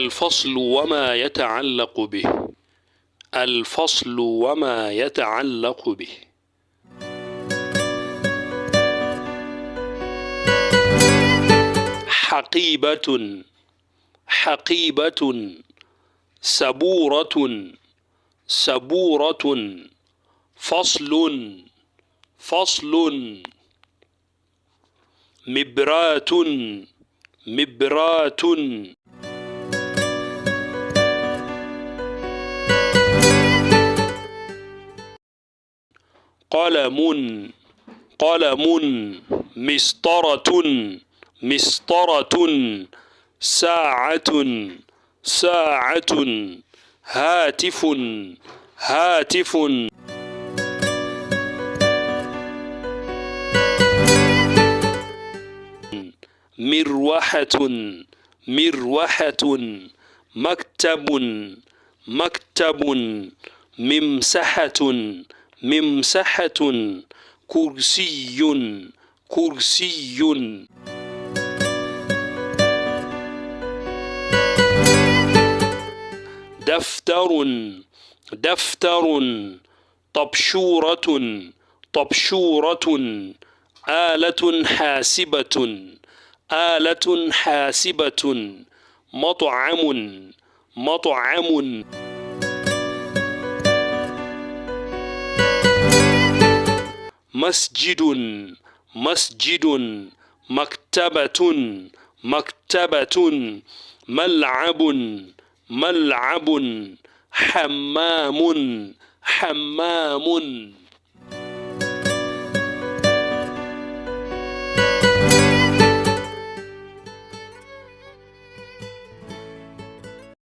الفصل وما يتعلق به. الفصل وما يتعلق به. حقيبة حقيبة. سبورة سبورة. فصل فصل. مبرات مبرات. قلم قلم. مسطرة مسطرة. ساعة ساعة. هاتف هاتف. مروحة مروحة. مكتب مكتب. ممسحة ممسحة. كرسي كرسي. دفتر دفتر. طبشورة طبشورة. آلة حاسبة آلة حاسبة. مطعم مطعم. مسجد مسجد. مكتبة مكتبة. ملعب ملعب. حمام حمام.